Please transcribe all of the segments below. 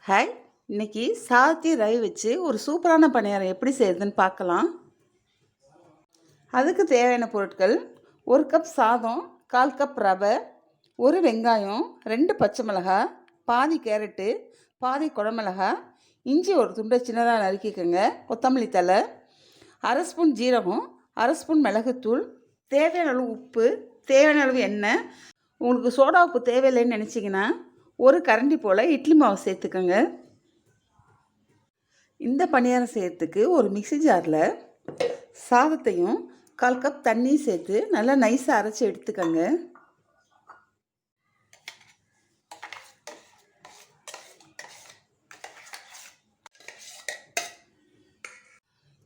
Hi, இன்னைக்கு சாதத்தையும் ரவை வச்சு ஒரு சூப்பரான பணியாரம் எப்படி செய்கிறதுன்னு பார்க்கலாம். அதுக்கு தேவையான பொருட்கள்: 1 கப் சாதம், 1/4 கப் ரவை, 1 வெங்காயம், 2 பச்சை மிளகாய், பாதி கேரட்டு, பாதி குடமிளகாய், இஞ்சி ஒரு துண்டை சின்னதாக நறுக்கிக்கோங்க, கொத்தமல்லி தழை, 1/2 ஸ்பூன் ஜீரகம், 1/2 ஸ்பூன் மிளகுத்தூள், தேவையான அளவு உப்பு, தேவையான அளவு எண்ணெய். உங்களுக்கு சோடா உப்பு தேவையில்லைன்னு நினச்சிங்கன்னா 1 கரண்டி போல் இட்லி மாவு சேர்த்துக்கோங்க. இந்த பணியாரம் செய்கிறதுக்கு ஒரு மிக்ஸி ஜாரில் சாதத்தையும் 1/4 கப் தண்ணியும் சேர்த்து நல்லா நைஸாக அரைச்சி எடுத்துக்கோங்க.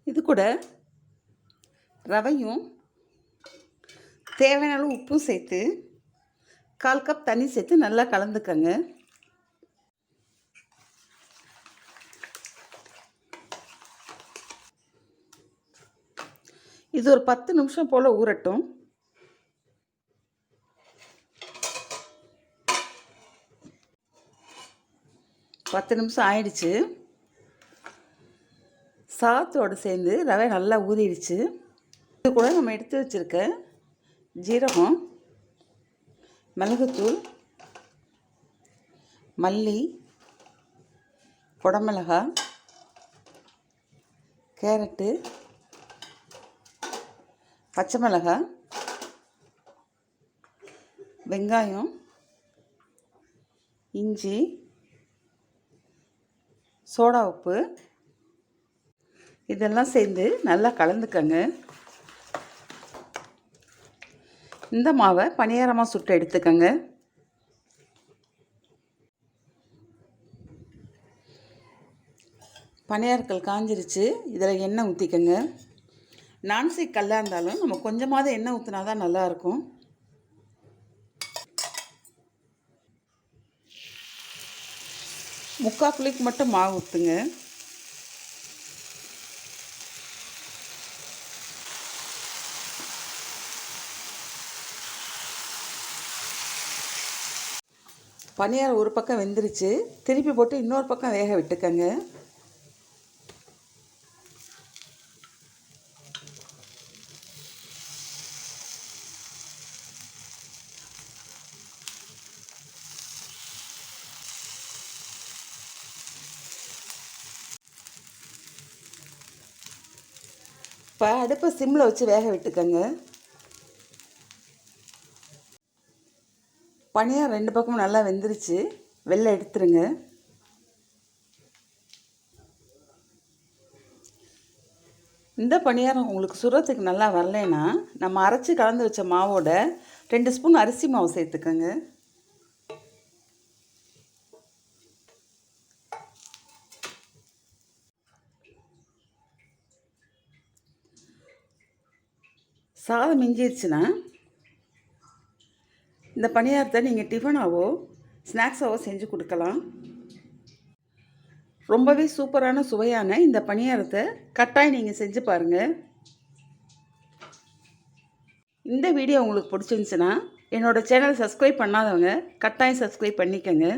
இது கூட ரவையும் தேவையான அளவு உப்பும் சேர்த்து 1/4 கப் தண்ணி சேர்த்து நல்லா கலந்துக்கங்க. இது ஒரு 10 நிமிஷம் போல் ஊறட்டும். பத்து நிமிஷம் ஆயிடுச்சு. சாதத்தோடு சேர்ந்து ரவை நல்லா ஊறிடுச்சு. இது கூட நம்ம எடுத்து வச்சுருக்க ஜீரகம், மிளகுத்தூள், மல்லி, குடமிளகாய், கேரட்டு, பச்சை மிளகாய், வெங்காயம், இஞ்சி, சோடா உப்பு இதெல்லாம் சேர்ந்து நல்லா கலந்துக்கங்க. இந்த மாவை பணியாரமாக சுட்டு எடுத்துக்கங்க. பணியாரக்கல் காஞ்சிருச்சு. இதில் எண்ணெய் ஊற்றிக்கங்க. நான்ஸ்டிக் கல்லாக இருந்தாலும் நம்ம கொஞ்சமாவது எண்ணெய் ஊற்றினா தான் நல்லாயிருக்கும். முக்கால் புளிக்கு மட்டும் மாவு ஊற்றுங்க. பணியாரம் ஒரு பக்கம் வெந்துருச்சு. திருப்பி போட்டு இன்னொரு பக்கம் வேக விட்டுக்கங்க. இப்போ அடுப்பை சிம்மில் வச்சு வேக விட்டுக்கங்க. பணியாரம் 2 பக்கமும் நல்லா வெந்துருச்சு. வெளில எடுத்துருங்க. இந்த பணியாரம் உங்களுக்கு சுடுறதுக்கு நல்லா வரலைன்னா நம்ம அரைச்சி கலந்து வச்ச மாவோட 2 ஸ்பூன் அரிசி மாவு சேர்த்துக்கோங்க. சாதம் மிஞ்சிடுச்சுன்னா இந்த பணியாரத்தை நீங்கள் டிஃபனாவோ ஸ்நாக்ஸாவோ செஞ்சு கொடுக்கலாம். ரொம்பவே சூப்பரான சுவையான இந்த பணியாரத்தை கட்டாயம் நீங்கள் செஞ்சு பாருங்கள். இந்த வீடியோ உங்களுக்கு பிடிச்சிருந்துச்சுன்னா என்னோடய சேனல் சப்ஸ்கிரைப் பண்ணாதவங்க கட்டாயம் சப்ஸ்கிரைப் பண்ணிக்கோங்க.